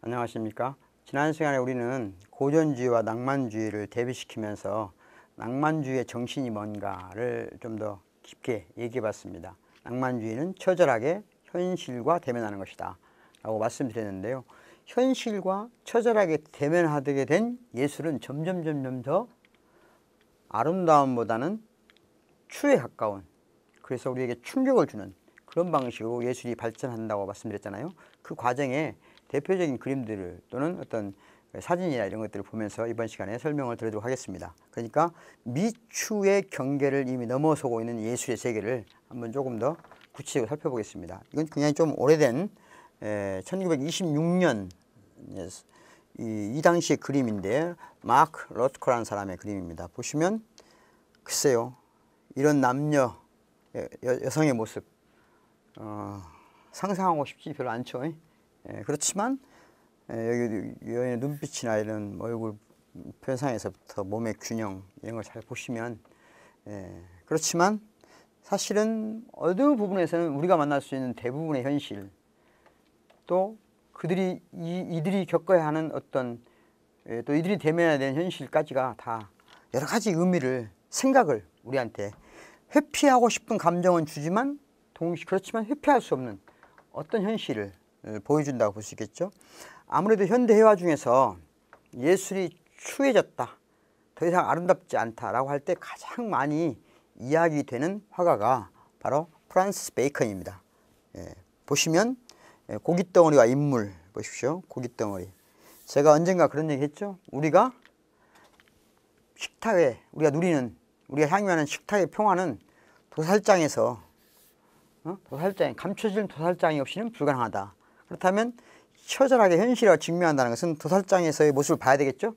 안녕하십니까. 지난 시간에 우리는 고전주의와 낭만주의를 대비시키면서 낭만주의의 정신이 뭔가를 좀 더 깊게 얘기해 봤습니다. 낭만주의는 처절하게 현실과 대면하는 것이다 라고 말씀드렸는데요. 현실과 처절하게 대면하게 된 예술은 점점 더 아름다움보다는 추에 가까운, 그래서 우리에게 충격을 주는 그런 방식으로 예술이 발전한다고 말씀드렸잖아요. 그 과정에 대표적인 그림들을 또는 어떤 사진이나 이런 것들을 보면서 이번 시간에 설명을 드리도록 하겠습니다. 그러니까 미추의 경계를 이미 넘어서고 있는 예술의 세계를 한번 조금 더 구체적으로 살펴보겠습니다. 이건 굉장히 좀 오래된 1926년 이 당시의 그림인데, 마크 로트코라는 사람의 그림입니다. 보시면 글쎄요, 이런 남녀 여성의 모습 상상하고 싶지 별로 않죠. 그렇지만 여기 여인의 눈빛이나 이런 얼굴 표상에서부터 몸의 균형 이런 걸 잘 보시면, 그렇지만 사실은 어느 부분에서는 우리가 만날 수 있는 대부분의 현실, 또 그들이 이들이 겪어야 하는 어떤 또 이들이 대면해야 되는 현실까지가 다 여러 가지 의미를, 생각을 우리한테 회피하고 싶은 감정은 주지만 그렇지만 회피할 수 없는 어떤 현실을 보여준다고 볼 수 있겠죠. 아무래도 현대 회화 중에서 예술이 추해졌다, 더 이상 아름답지 않다라고 할 때 가장 많이 이야기되는 화가가 바로 프란시스 베이컨입니다. 보시면 고깃덩어리와 인물 보십시오. 고깃덩어리. 제가 언젠가 그런 얘기 했죠. 우리가 식탁에 우리가 향유하는 식탁의 평화는 도살장에서 감춰진 도살장이 없이는 불가능하다. 그렇다면 처절하게 현실과 직면한다는 것은 도살장에서의 모습을 봐야 되겠죠.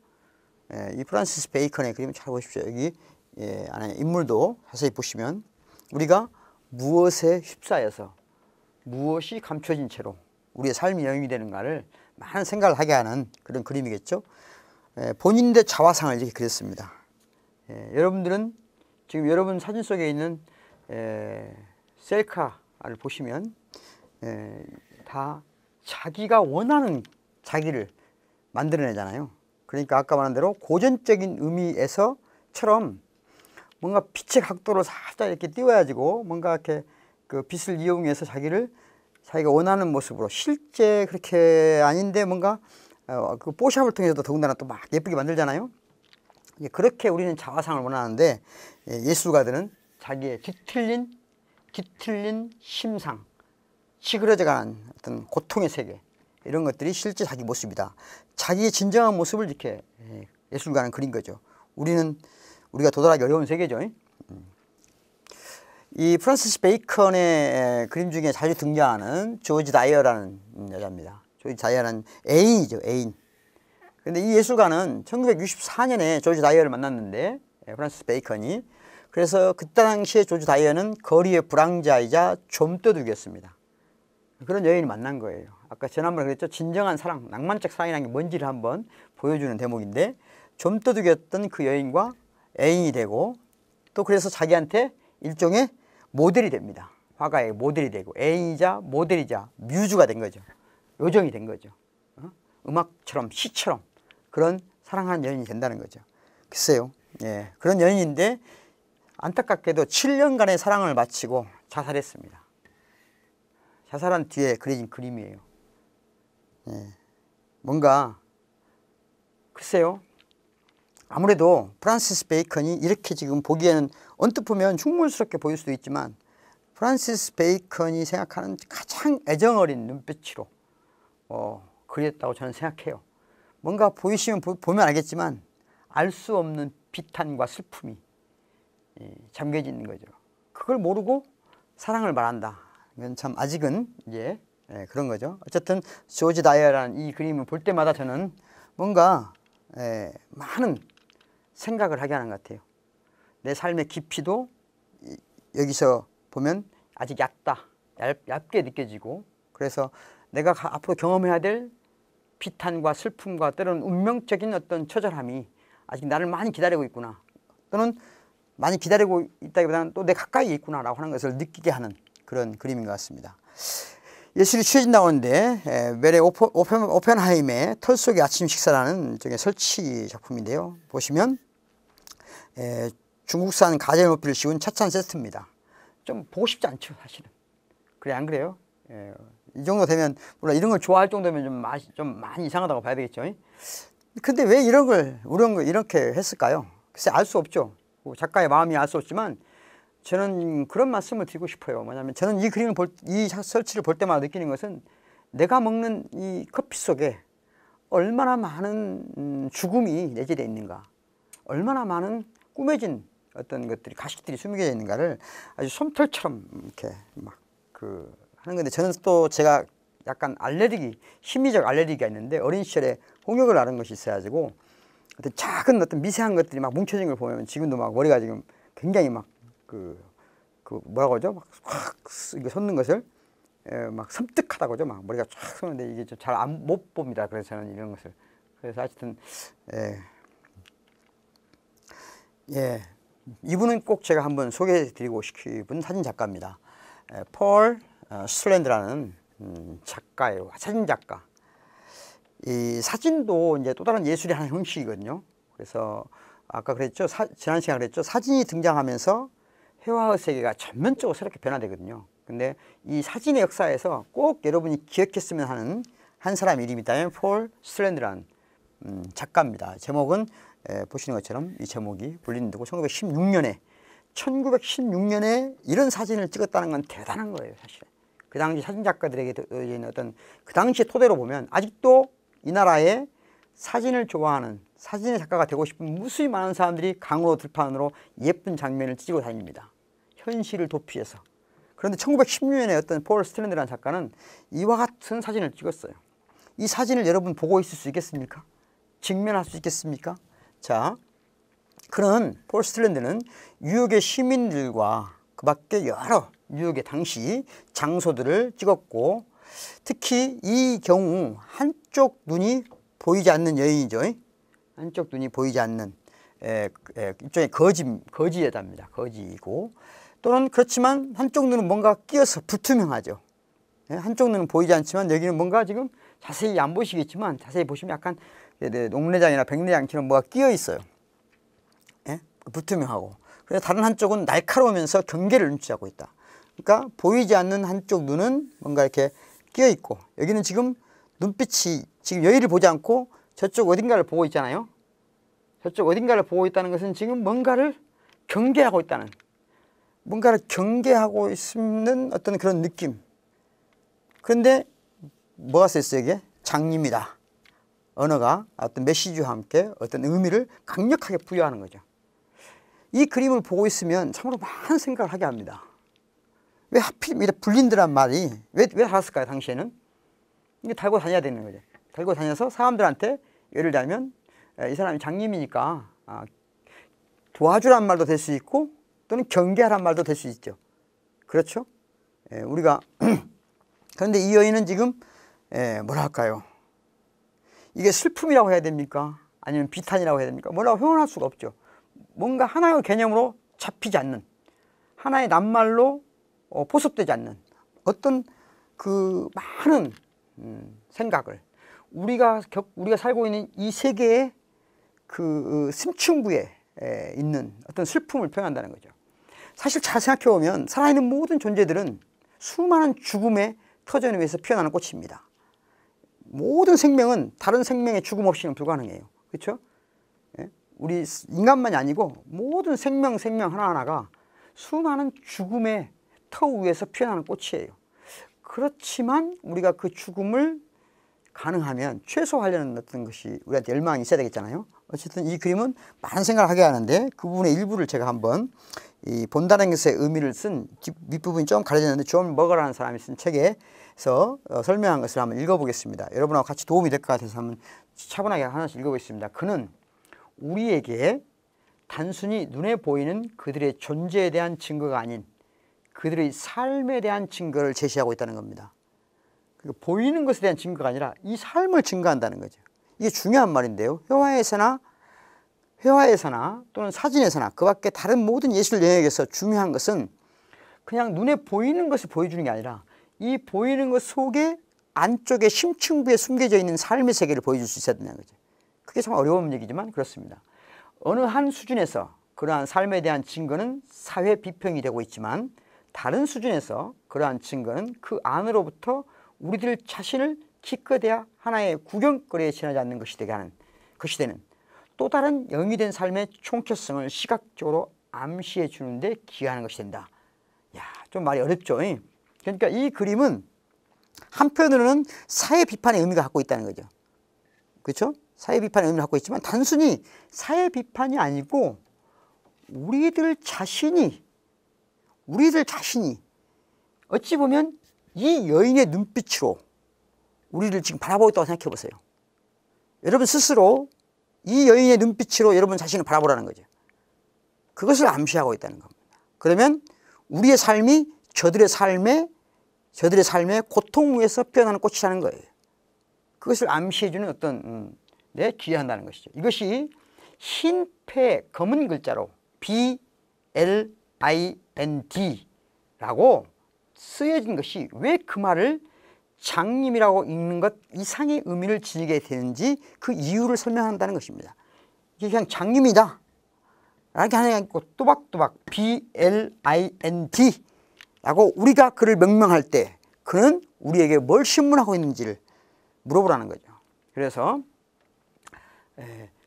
이 프란시스 베이컨의 그림을 잘 보십시오. 여기 안에 인물도 자세히 보시면 우리가 무엇에 휩싸여서 무엇이 감춰진 채로 우리의 삶이 영위되는가를 많은 생각을 하게 하는 그런 그림이겠죠. 본인의 자화상을 이렇게 그렸습니다. 여러분들은 지금 여러분 사진 속에 있는 셀카를 보시면 다 자기가 원하는 자기를 만들어내잖아요. 그러니까 아까 말한 대로 고전적인 의미에서처럼 뭔가 빛의 각도를 살짝 이렇게 띄워야지고 뭔가 이렇게 그 빛을 이용해서 자기가 원하는 모습으로, 실제 그렇게 아닌데 뭔가 그 뽀샵을 통해서도 더군다나 또 막 예쁘게 만들잖아요. 그렇게 우리는 자화상을 원하는데, 예술가들은 자기의 뒤틀린 심상, 찌그러져가는 어떤 고통의 세계, 이런 것들이 실제 자기 모습이다. 자기의 진정한 모습을 이렇게 예술가는 그린 거죠. 우리가 도달하기 어려운 세계죠. 이 프란시스 베이컨의 그림 중에 자주 등장하는 조지 다이어라는 여자입니다. 조지 다이어는 애인이죠, 애인. 근데 이 예술가는 1964년에 조지 다이어를 만났는데, 프란시스 베이컨이. 그래서 그때 당시에 조지 다이어는 거리의 불황자이자 좀도둑이었습니다. 그런 여인을 만난 거예요. 아까 지난번에 그랬죠. 진정한 사랑, 낭만적 사랑이라는 게 뭔지를 한번 보여주는 대목인데, 좀도둑이었던 그 여인과 애인이 되고, 또 그래서 자기한테 일종의 모델이 됩니다. 화가의 모델이 되고, 애인이자 모델이자 뮤즈가 된 거죠. 요정이 된 거죠. 음악처럼 시처럼 그런 사랑하는 여인이 된다는 거죠. 글쎄요. 그런 여인인데 안타깝게도 7년간의 사랑을 마치고 자살했습니다. 자살한 뒤에 그려진 그림이에요. 뭔가 글쎄요. 아무래도 프란시스 베이컨이 이렇게 지금 보기에는 언뜻 보면 흉물스럽게 보일 수도 있지만, 프란시스 베이컨이 생각하는 가장 애정어린 눈빛으로 그렸다고 저는 생각해요. 뭔가 보면 알겠지만 알 수 없는 비탄과 슬픔이 잠겨져 있는 거죠. 그걸 모르고 사랑을 말한다. 이건 참 아직은 이제 그런 거죠. 어쨌든 조지 다이어라는 이 그림을 볼 때마다 저는 뭔가 많은 생각을 하게 하는 것 같아요. 내 삶의 깊이도 여기서 보면 아직 얇게 느껴지고, 그래서 내가 앞으로 경험해야 될 비탄과 슬픔과 때로는 운명적인 어떤 처절함이 아직 나를 많이 기다리고 있구나, 또는 많이 기다리고 있다기보다는 또 내 가까이에 있구나라고 하는 것을 느끼게 하는 그런 그림인 것 같습니다. 예술이 취해진다고 하는데 메레 오펜하임의 털 속의 아침 식사라는 저게 설치 작품인데요. 보시면 중국산 가재높이를 씌운 차찬 세트입니다. 좀 보고 싶지 않죠, 사실은. 그래, 안 그래요? 이 정도 되면, 물론 이런 걸 좋아할 정도면 좀 많이 이상하다고 봐야 되겠죠. 근데 왜 이런 걸 이렇게 했을까요? 글쎄, 알 수 없죠. 작가의 마음이 알 수 없지만, 저는 그런 말씀을 드리고 싶어요. 뭐냐면, 저는 이 그림을 이 설치를 볼 때마다 느끼는 것은, 내가 먹는 이 커피 속에 얼마나 많은 죽음이 내재되어 있는가, 얼마나 많은 꾸며진 어떤 것들이, 가식들이 숨겨져 있는가를 아주 솜털처럼 이렇게 막 하는 건데, 저는 또 제가 약간 심리적 알레르기가 있는데, 어린 시절에 홍역을 앓은 것이 있어가지고, 어떤 작은 어떤 미세한 것들이 막 뭉쳐진 걸 보면 지금도 막 머리가 지금 굉장히 막 뭐라고 하죠? 막 확 이거 솟는 것을 막 섬뜩하다고 하죠. 막 머리가 쫙 솟는데 이게 잘 못 봅니다. 그래서 저는 이런 것을. 그래서 하여튼 이분은 꼭 제가 한번 소개해드리고 싶은 사진 작가입니다. 폴 스트랜드라는 작가예요. 사진 작가. 이 사진도 이제 또 다른 예술의 한 형식이거든요. 그래서 아까 그랬죠. 지난 시간에 그랬죠. 사진이 등장하면서 회화의 세계가 전면적으로 새롭게 변화되거든요. 근데 이 사진의 역사에서 꼭 여러분이 기억했으면 하는 한 사람 이름이 있다면 폴 스트랜드라는 작가입니다. 제목은 보시는 것처럼 이 제목이 불리는 데고 1916년에 이런 사진을 찍었다는 건 대단한 거예요, 사실. 그 당시 사진 작가들에게 어떤 그 당시의 토대로 보면 아직도 이 나라에 사진을 좋아하는 사진의 작가가 되고 싶은 무수히 많은 사람들이 강으로 들판으로 예쁜 장면을 찍고 다닙니다. 현실을 도피해서. 그런데 1916년에 어떤 폴 스트랜드라는 작가는 이와 같은 사진을 찍었어요. 이 사진을 여러분 보고 있을 수 있겠습니까? 직면할 수 있겠습니까? 자, 그런 폴 스트랜드는 뉴욕의 시민들과 그 밖에 여러 뉴욕의 당시 장소들을 찍었고, 특히 이 경우 한쪽 눈이 보이지 않는 여인이죠. 한쪽 눈이 보이지 않는 일종의 거지 여자입니다. 거지이고, 또는 그렇지만 한쪽 눈은 뭔가 끼어서 불투명하죠. 한쪽 눈은 보이지 않지만 여기는 뭔가 지금 자세히 안 보시겠지만 자세히 보시면 약간 녹내장이나 백내장처럼 뭐가 끼어 있어요. 불투명하고. 그래서 다른 한쪽은 날카로우면서 경계를 눈치하고 있다. 그러니까 보이지 않는 한쪽 눈은 뭔가 이렇게 끼어 있고, 여기는 지금 눈빛이 지금 여기를 보지 않고 저쪽 어딘가를 보고 있잖아요. 저쪽 어딘가를 보고 있다는 것은 지금 뭔가를 경계하고 있다는, 뭔가를 경계하고 있는 어떤 그런 느낌. 그런데 뭐가 써있어요? 이게 장미입니다. 언어가 어떤 메시지와 함께 어떤 의미를 강력하게 부여하는 거죠. 이 그림을 보고 있으면 참으로 많은 생각을 하게 합니다. 왜 하필 불린드란 말이 왜 달았을까요? 당시에는 이게 달고 다녀야 되는 거죠. 달고 다녀서 사람들한테, 예를 들면 이 사람이 장님이니까 도와주란 말도 될 수 있고, 또는 경계하란 말도 될 수 있죠. 그렇죠? 우리가 그런데 이 여인은 지금 뭐랄까요? 이게 슬픔이라고 해야 됩니까? 아니면 비탄이라고 해야 됩니까? 뭐라고 표현할 수가 없죠. 뭔가 하나의 개념으로 잡히지 않는, 하나의 낱말로 포섭되지 않는 어떤 그 많은 생각을, 우리가 살고 있는 이 세계의 그 심층부에 있는 어떤 슬픔을 표현한다는 거죠. 사실 잘 생각해 보면 살아있는 모든 존재들은 수많은 죽음의 터전에 의해서 피어나는 꽃입니다. 모든 생명은 다른 생명의 죽음 없이는 불가능해요. 그렇죠? 우리 인간만이 아니고 모든 생명 하나하나가 수많은 죽음의 터 위에서 피어나는 꽃이에요. 그렇지만 우리가 그 죽음을 가능하면 최소화하려는 어떤 것이 우리한테 열망이 있어야 되겠잖아요. 어쨌든 이 그림은 많은 생각을 하게 하는데, 그 부분의 일부를 제가 한번 이 본다는 것의 의미를 쓴 밑부분이 좀 가려졌는데 존 머거라는 사람이 쓴 책에서 설명한 것을 한번 읽어보겠습니다. 여러분하고 같이 도움이 될 것 같아서 한번 차분하게 하나씩 읽어보겠습니다. 그는 우리에게 단순히 눈에 보이는 그들의 존재에 대한 증거가 아닌 그들의 삶에 대한 증거를 제시하고 있다는 겁니다. 보이는 것에 대한 증거가 아니라 이 삶을 증거한다는 거죠. 이게 중요한 말인데요. 회화에서나 또는 사진에서나 그 밖에 다른 모든 예술 영역에서 중요한 것은 그냥 눈에 보이는 것을 보여주는 게 아니라 이 보이는 것 속에 안쪽에 심층부에 숨겨져 있는 삶의 세계를 보여줄 수 있어야 된다는 거죠. 그게 참 어려운 얘기지만 그렇습니다. 어느 한 수준에서 그러한 삶에 대한 증거는 사회 비평이 되고 있지만 다른 수준에서 그러한 증거는 그 안으로부터 우리들 자신을 기껏해야 하나의 구경거리에 지나지 않는 것이 되는 또 다른 영이 된 삶의 총체성을 시각적으로 암시해 주는데 기여하는 것이 된다. 야, 좀 말이 어렵죠. 그러니까 이 그림은 한편으로는 사회 비판의 의미가 갖고 있다는 거죠. 그렇죠? 사회 비판의 의미를 갖고 있지만 단순히 사회 비판이 아니고 우리들 자신이 어찌 보면 이 여인의 눈빛으로 우리를 지금 바라보고 있다고 생각해 보세요. 여러분 스스로 이 여인의 눈빛으로 여러분 자신을 바라보라는 거죠. 그것을 암시하고 있다는 겁니다. 그러면 우리의 삶이 저들의 삶의 고통 위에서 피어나는 꽃이라는 거예요. 그것을 암시해주는 어떤 기여한다는 것이죠. 이것이 흰패 검은 글자로 BLIND라고 쓰여진 것이 왜 그 말을 장님이라고 읽는 것 이상의 의미를 지니게 되는지 그 이유를 설명한다는 것입니다. 이게 그냥 장님이다 라고 하는 게 아니고 또박또박 BLIND라고 우리가 그를 명명할 때 그는 우리에게 뭘 신문하고 있는지를 물어보라는 거죠. 그래서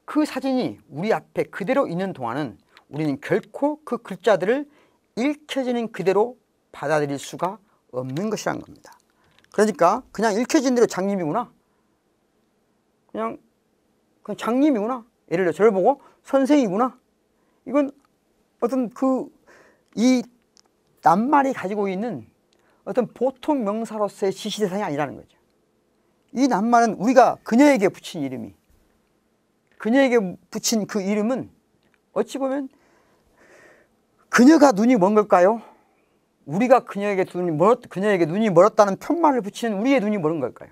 그 사진이 우리 앞에 그대로 있는 동안은 우리는 결코 그 글자들을 읽혀지는 그대로 받아들일 수가 없는 것이라는 겁니다. 그러니까 그냥 읽혀진 대로 장님이구나. 그냥 장님이구나. 예를 들어 저를 보고 선생이구나. 이건 어떤 이 낱말이 가지고 있는 어떤 보통 명사로서의 지시 대상이 아니라는 거죠. 이 낱말은 우리가 그녀에게 붙인 이름이, 그녀에게 붙인 그 이름은 어찌 보면 그녀가 눈이 먼 걸까요? 우리가 그녀에게 눈이 멀었다는 편말을 붙이는 우리의 눈이 먼 걸까요?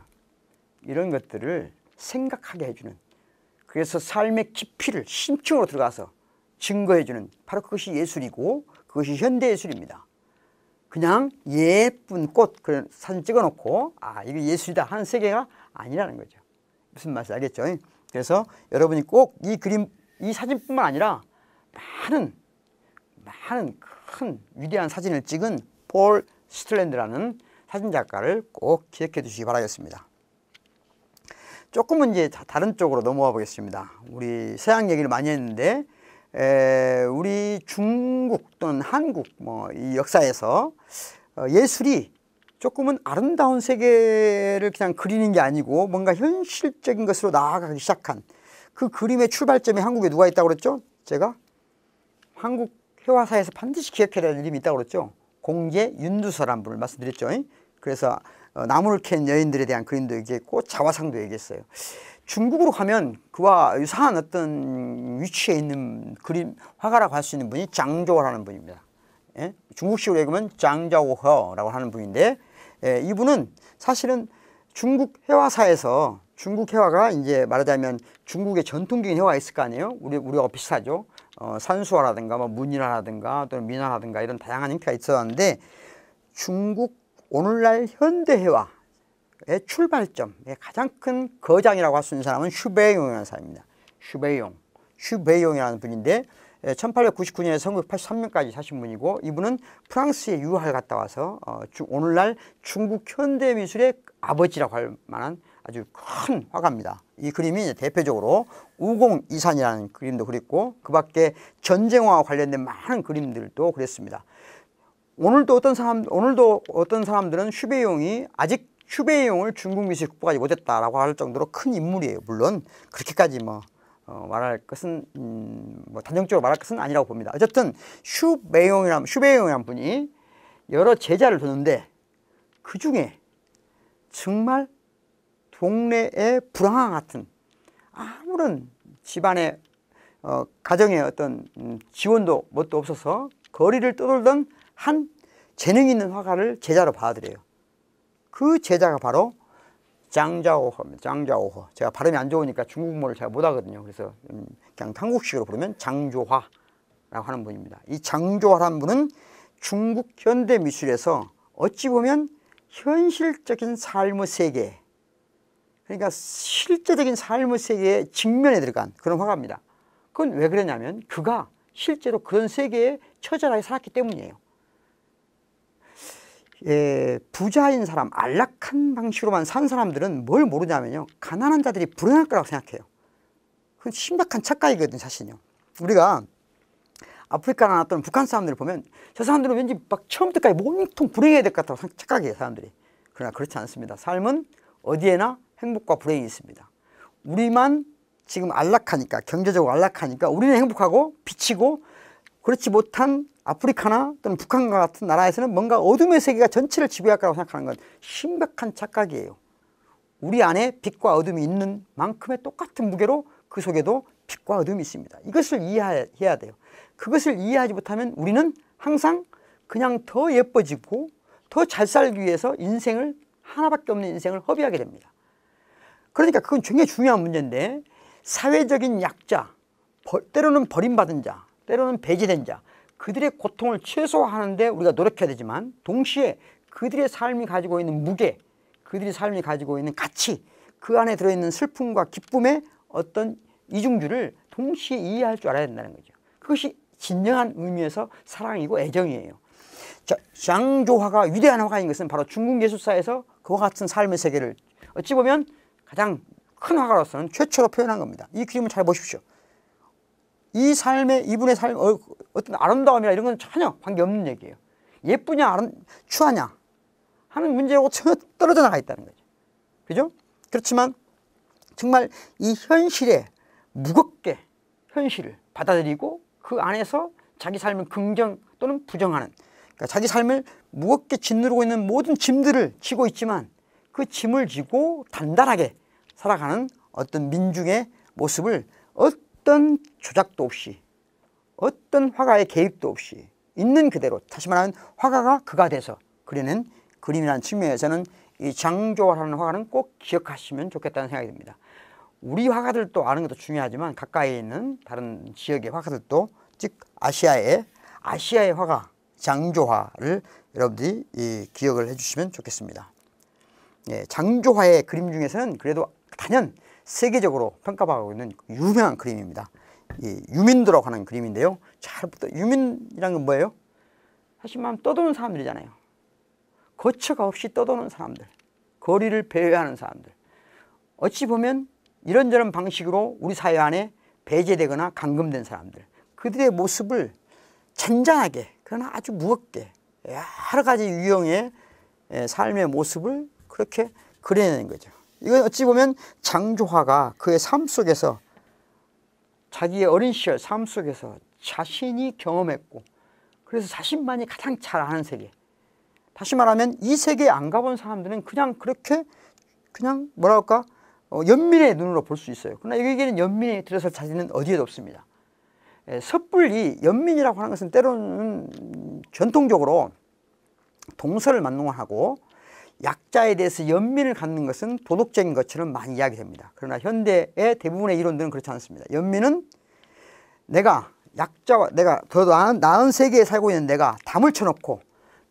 이런 것들을 생각하게 해주는, 그래서 삶의 깊이를 심층으로 들어가서 증거해주는 바로 그것이 예술이고 그것이 현대예술입니다. 그냥 예쁜 꽃 사진 찍어놓고 이게 예술이다 하는 세계가 아니라는 거죠. 무슨 말인지 알겠죠? 그래서 여러분이 꼭 이 그림, 이 사진뿐만 아니라 많은 큰 위대한 사진을 찍은 폴 스틀랜드라는 사진작가를 꼭 기억해 두시기 바라겠습니다. 조금은 이제 다른 쪽으로 넘어가 보겠습니다. 우리 서양 얘기를 많이 했는데 우리 중국 또는 한국 이 역사에서 예술이 조금은 아름다운 세계를 그냥 그리는 게 아니고 뭔가 현실적인 것으로 나아가기 시작한 그 그림의 출발점이 한국에 누가 있다고 그랬죠? 제가 한국 회화사에서 반드시 기억해야 될 이름이 있다고 그랬죠? 공제 윤두서라는 분을 말씀드렸죠? 그래서 나무를 캔 여인들에 대한 그림도 얘기했고 자화상도 얘기했어요. 중국으로 가면 그와 유사한 어떤 위치에 있는 그림 화가라고 할 수 있는 분이 장조라는 분입니다. 예? 중국식으로 읽으면 장자오허라고 하는 분인데 이분은 사실은 중국 회화사에서 중국 회화가 이제 말하자면 중국의 전통적인 회화가 있을 거 아니에요? 우리가 비슷하죠. 산수화라든가 문인화라든가 또는 민화라든가 이런 다양한 형태가 있었는데 중국 오늘날 현대회화의 출발점의 가장 큰 거장이라고 할 수 있는 사람은 슈베이용이라는 사람입니다. 슈베이용이라는 분인데 1899년에서 1983년까지 사신 분이고 이분은 프랑스에 유학을 갔다 와서 오늘날 중국 현대미술의 아버지라고 할 만한 아주 큰 화가입니다. 이 그림이 이제 대표적으로 우공이산이라는 그림도 그렸고 그 밖에 전쟁화와 관련된 많은 그림들도 그렸습니다. 오늘도 어떤 사람들은 슈베이용이 아직 슈베이용을 중국 미술 극복하지 못했다라고 할 정도로 큰 인물이에요. 물론 그렇게까지 말할 것은 단정적으로 말할 것은 아니라고 봅니다. 어쨌든 슈베이용이라는 분이 여러 제자를 뒀는데 그 중에 정말 동네의 불황과 같은 아무런 집안의 가정의 어떤 지원도 뭣도 없어서 거리를 떠돌던 한 재능 있는 화가를 제자로 받아들여요. 그 제자가 바로 장자오허입니다. 장자오허. 제가 발음이 안 좋으니까 중국말을 잘 못하거든요. 그래서 그냥 한국식으로 부르면 장조화라고 하는 분입니다. 이 장조화라는 분은 중국 현대 미술에서 어찌 보면 현실적인 삶의 세계, 그러니까 실제적인 삶의 세계에 직면에 들어간 그런 화가입니다. 그건 왜 그러냐면 그가 실제로 그런 세계에 처절하게 살았기 때문이에요. 부자인 사람, 안락한 방식으로만 산 사람들은 뭘 모르냐면요, 가난한 자들이 불행할 거라고 생각해요. 그건 심각한 착각이거든요, 사실은요. 우리가 아프리카나 또는 북한 사람들을 보면 저 사람들은 왠지 막 처음부터까지 몸통 불행해야 될 것 같다고 착각해요, 사람들이. 그러나 그렇지 않습니다. 삶은 어디에나 행복과 불행이 있습니다. 우리만 지금 안락하니까, 경제적으로 안락하니까 우리는 행복하고 비치고, 그렇지 못한 아프리카나 또는 북한과 같은 나라에서는 뭔가 어둠의 세계가 전체를 지배할 거라고 생각하는 건 심각한 착각이에요. 우리 안에 빛과 어둠이 있는 만큼의 똑같은 무게로 그 속에도 빛과 어둠이 있습니다. 이것을 이해해야 돼요. 그것을 이해하지 못하면 우리는 항상 그냥 더 예뻐지고 더 잘 살기 위해서 인생을, 하나밖에 없는 인생을 허비하게 됩니다. 그러니까 그건 굉장히 중요한 문제인데, 사회적인 약자, 때로는 버림받은 자, 때로는 배제된 자, 그들의 고통을 최소화하는 데 우리가 노력해야 되지만, 동시에 그들의 삶이 가지고 있는 무게, 그들의 삶이 가지고 있는 가치, 그 안에 들어있는 슬픔과 기쁨의 어떤 이중주를 동시에 이해할 줄 알아야 된다는 거죠. 그것이 진정한 의미에서 사랑이고 애정이에요. 자, 장조화가 위대한 화가인 것은 바로 중국 예술사에서 그와 같은 삶의 세계를 어찌 보면 가장 큰 화가로서는 최초로 표현한 겁니다. 이 그림을 잘 보십시오. 이 삶의, 이분의 삶, 어떤 아름다움이나 이런 건 전혀 관계없는 얘기예요. 예쁘냐, 추하냐 하는 문제하고 전혀 떨어져 나가 있다는 거죠. 그죠? 그렇지만 정말 이 현실에 무겁게 현실을 받아들이고 그 안에서 자기 삶을 긍정 또는 부정하는, 그러니까 자기 삶을 무겁게 짓누르고 있는 모든 짐들을 지고 있지만 그 짐을 지고 단단하게 살아가는 어떤 민중의 모습을 어떤 조작도 없이, 어떤 화가의 개입도 없이 있는 그대로, 다시 말하면 화가가 그가 돼서 그리는 그림이라는 측면에서는 이 장조화라는 화가는 꼭 기억하시면 좋겠다는 생각이 듭니다. 우리 화가들도 아는 것도 중요하지만 가까이 있는 다른 지역의 화가들도, 즉 아시아의 화가 장조화를 여러분들이 기억을 해주시면 좋겠습니다. 예, 장조화의 그림 중에서는 그래도 단연 세계적으로 평가받고 있는 유명한 그림입니다. 이 유민도라고 하는 그림인데요. 유민이란 건 뭐예요? 사실 말하면 떠도는 사람들이잖아요. 거처가 없이 떠도는 사람들, 거리를 배회하는 사람들, 어찌 보면 이런저런 방식으로 우리 사회 안에 배제되거나 감금된 사람들, 그들의 모습을 잔잔하게 그러나 아주 무겁게 여러 가지 유형의 삶의 모습을 그렇게 그려내는 거죠. 이건 어찌 보면 장조화가 그의 삶 속에서, 자기의 어린 시절 삶 속에서 자신이 경험했고, 그래서 자신만이 가장 잘 아는 세계, 다시 말하면 이 세계에 안 가본 사람들은 그냥 그렇게 그냥 뭐랄까 연민의 눈으로 볼 수 있어요. 그러나 여기에는 연민이 들어설 자리는 어디에도 없습니다. 섣불리 연민이라고 하는 것은 때로는 전통적으로 동서를 만농하고 약자에 대해서 연민을 갖는 것은 도덕적인 것처럼 많이 이야기됩니다. 그러나 현대의 대부분의 이론들은 그렇지 않습니다. 연민은 내가 약자와, 내가 더 나은 세계에 살고 있는 내가 담을 쳐놓고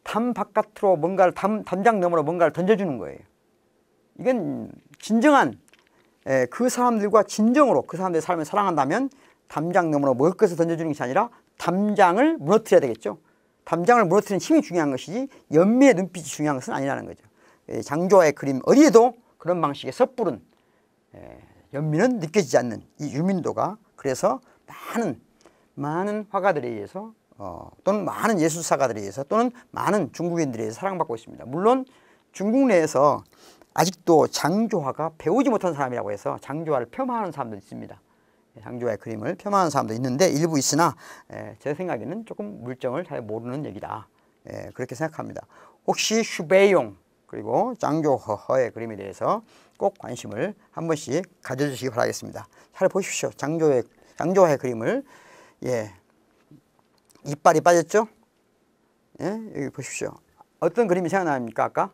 담 바깥으로 뭔가를, 담장 너머로 뭔가를 던져주는 거예요. 이건 진정한 그 사람들과 진정으로 그 사람들의 삶을 사랑한다면 담장 너머로 먹을 것을 던져주는 것이 아니라 담장을 무너뜨려야 되겠죠. 담장을 무너뜨리는 힘이 중요한 것이지 연민의 눈빛이 중요한 것은 아니라는 거죠. 장조화의 그림 어디에도 그런 방식의 섣부른 연민은 느껴지지 않는 이 유민도가, 그래서 많은 화가들에 의해서 또는 많은 예술사가들에 의해서 또는 많은 중국인들에 의해서 사랑받고 있습니다. 물론 중국 내에서 아직도 장조화가 배우지 못한 사람이라고 해서 장조화를 폄하하는 사람도 있습니다. 장조화의 그림을 폄하하는 사람도 있는데 일부 있으나 제 생각에는 조금 물정을 잘 모르는 얘기다, 그렇게 생각합니다. 혹시 슈베이용 그리고 장조화의 그림에 대해서 꼭 관심을 한 번씩 가져주시기 바라겠습니다. 잘 보십시오. 장조화의 그림을. 이빨이 빠졌죠? 여기 보십시오. 어떤 그림이 생각납니까? 아까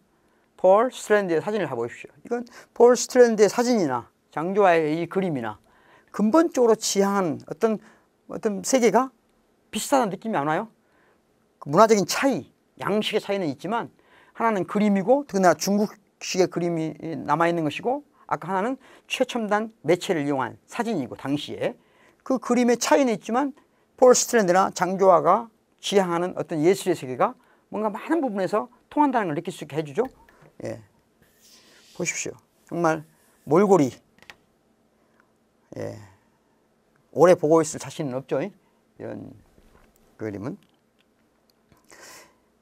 폴 스트랜드의 사진을 봐보십시오. 이건 폴 스트랜드의 사진이나 장조화의 이 그림이나 근본적으로 지향한 어떤 세계가 비슷하다는 느낌이 안 와요? 문화적인 차이, 양식의 차이는 있지만 하나는 그림이고 더군다나 중국식의 그림이 남아있는 것이고 아까 하나는 최첨단 매체를 이용한 사진이고 당시에 그 그림의 차이는 있지만 폴 스트랜드나 장조화가 지향하는 어떤 예술의 세계가 뭔가 많은 부분에서 통한다는 걸 느낄 수 있게 해주죠. 예. 보십시오. 정말 몰골이 예. 오래 보고 있을 자신은 없죠. 이런 그림은.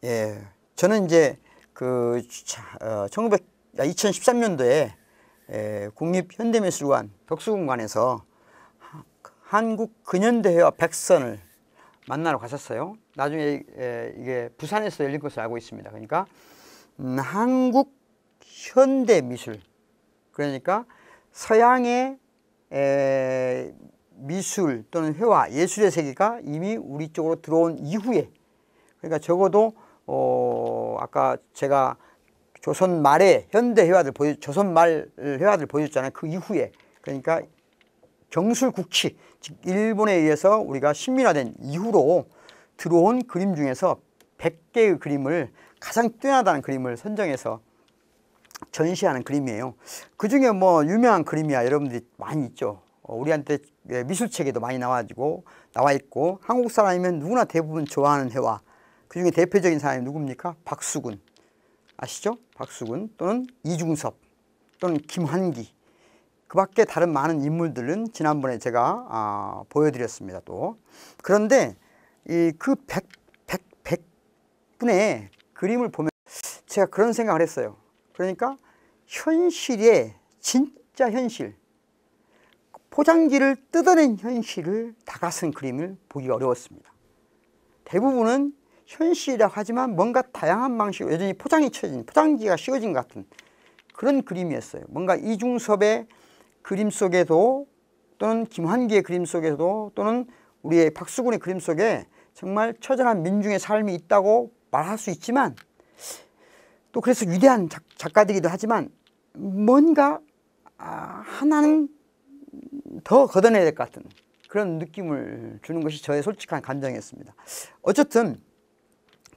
예. 저는 이제 그 2013년도에 국립현대미술관 덕수궁관에서 한국 근현대회화 백선을 만나러 갔었어요. 나중에 이게 부산에서 열린 것으로 알고 있습니다. 그러니까 한국 현대미술, 그러니까 서양의 미술 또는 회화, 예술의 세계가 이미 우리 쪽으로 들어온 이후에, 그러니까 적어도 아까 제가 조선 말의 현대 회화들 조선 말 회화들 보여줬잖아요. 그 이후에, 그러니까 경술국치, 즉 일본에 의해서 우리가 식민화된 이후로 들어온 그림 중에서 100개의 그림을 가장 뛰어나다는 그림을 선정해서 전시하는 그림이에요. 그 중에 뭐 유명한 그림이야 여러분들이 많이 있죠. 우리한테 미술책에도 많이 나와 있고, 한국 사람이면 누구나 대부분 좋아하는 회화. 그 중에 대표적인 사람이 누굽니까? 박수근. 아시죠? 박수근 또는 이중섭 또는 김환기. 그 밖에 다른 많은 인물들은 지난번에 제가 보여드렸습니다. 또 그런데 그 100분의 그림을 보면 제가 그런 생각을 했어요. 그러니까 현실의 진짜 현실, 포장지를 뜯어낸 현실을 다가선 그림을 보기가 어려웠습니다. 대부분은 현실이라고 하지만 뭔가 다양한 방식으로 여전히 포장지가 씌워진 것 같은 그런 그림이었어요. 뭔가 이중섭의 그림 속에도 또는 김환기의 그림 속에도 또는 우리의 박수근의 그림 속에 정말 처절한 민중의 삶이 있다고 말할 수 있지만, 또 그래서 위대한 작가들이기도 하지만 뭔가 하나는 더 걷어내야 될 것 같은 그런 느낌을 주는 것이 저의 솔직한 감정이었습니다. 어쨌든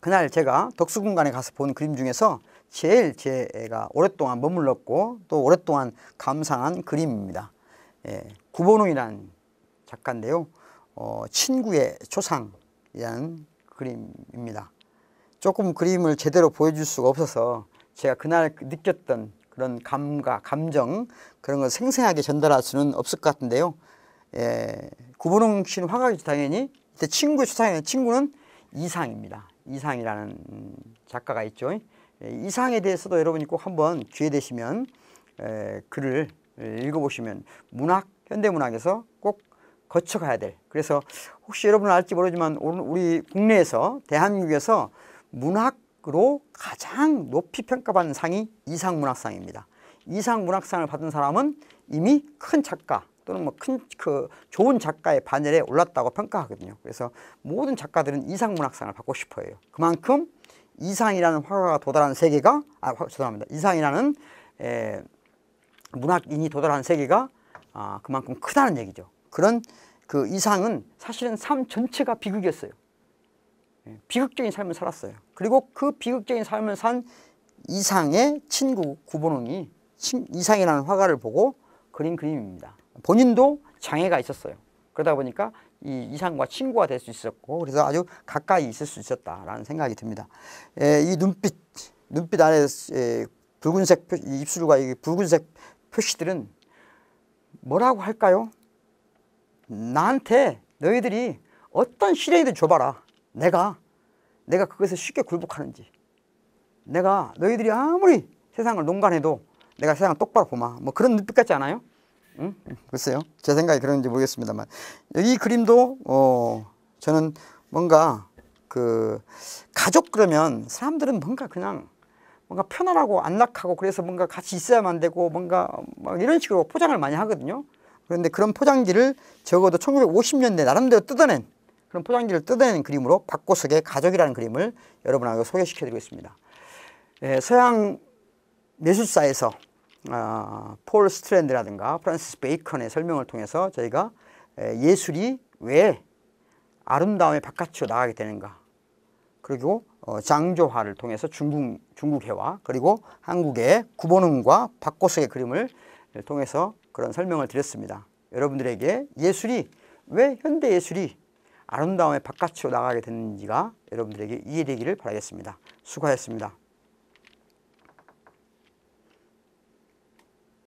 그날 제가 덕수궁관에 가서 본 그림 중에서 제일 제가 오랫동안 머물렀고 또 오랫동안 감상한 그림입니다. 구본웅이라는 작가인데요. 친구의 초상이라는 그림입니다. 조금 그림을 제대로 보여줄 수가 없어서 제가 그날 느꼈던 그런 감각, 감정 그런 걸 생생하게 전달할 수는 없을 것 같은데요. 구본웅 씨는 화가이죠, 당연히. 이때 친구의 초상이라는 친구는 이상입니다. 이상이라는 작가가 있죠. 이상에 대해서도 여러분이 꼭 한번 기회 되시면 글을 읽어보시면 현대문학에서 꼭 거쳐가야 될, 그래서 혹시 여러분은 알지 모르지만 우리 국내에서 대한민국에서 문학으로 가장 높이 평가받는 상이 이상문학상입니다. 이상문학상을 받은 사람은 이미 큰 작가 또는 뭐 좋은 작가의 반열에 올랐다고 평가하거든요. 그래서 모든 작가들은 이상문학상을 받고 싶어 해요. 그만큼 이상이라는 화가가 도달한 세계가 죄송합니다. 이상이라는 문학인이 도달한 세계가 그만큼 크다는 얘기죠. 그런 그 이상은 사실은 삶 전체가 비극이었어요. 비극적인 삶을 살았어요. 그리고 그 비극적인 삶을 산 이상의 친구 구본웅이 이상이라는 화가를 보고 그린 그림입니다. 본인도 장애가 있었어요. 그러다 보니까 이 이상과 친구가 될 수 있었고, 그래서 아주 가까이 있을 수 있었다라는 생각이 듭니다. 이 눈빛 아래 붉은색 입술과 이 붉은색 표시들은 뭐라고 할까요? 나한테 너희들이 어떤 시련이든 줘봐라. 내가 그것에 쉽게 굴복하는지, 너희들이 아무리 세상을 농간해도 내가 세상을 똑바로 보마, 뭐 그런 눈빛 같지 않아요? 응? 글쎄요, 제 생각이 그런지 모르겠습니다만, 이 그림도 저는 뭔가 가족 그러면 사람들은 뭔가 편안하고 안락하고 그래서 뭔가 같이 있어야만 되고 뭔가 막 이런 식으로 포장을 많이 하거든요. 그런데 그런 포장지를 적어도 1950년대 나름대로 뜯어낸 그런 포장지를 뜯어낸 그림으로 박고석의 가족이라는 그림을 여러분하고 소개시켜 드리고 있습니다. 서양 예술사에서 폴 스트랜드라든가 프란시스 베이컨의 설명을 통해서 저희가 예술이 왜 아름다움의 바깥으로 나가게 되는가, 그리고 장조화를 통해서 중국해와 그리고 한국의 구본흥과 박고석의 그림을 통해서 그런 설명을 드렸습니다. 여러분들에게 예술이 왜 현대 예술이 아름다움의 바깥으로 나가게 됐는지가 여러분들에게 이해되기를 바라겠습니다. 수고하셨습니다.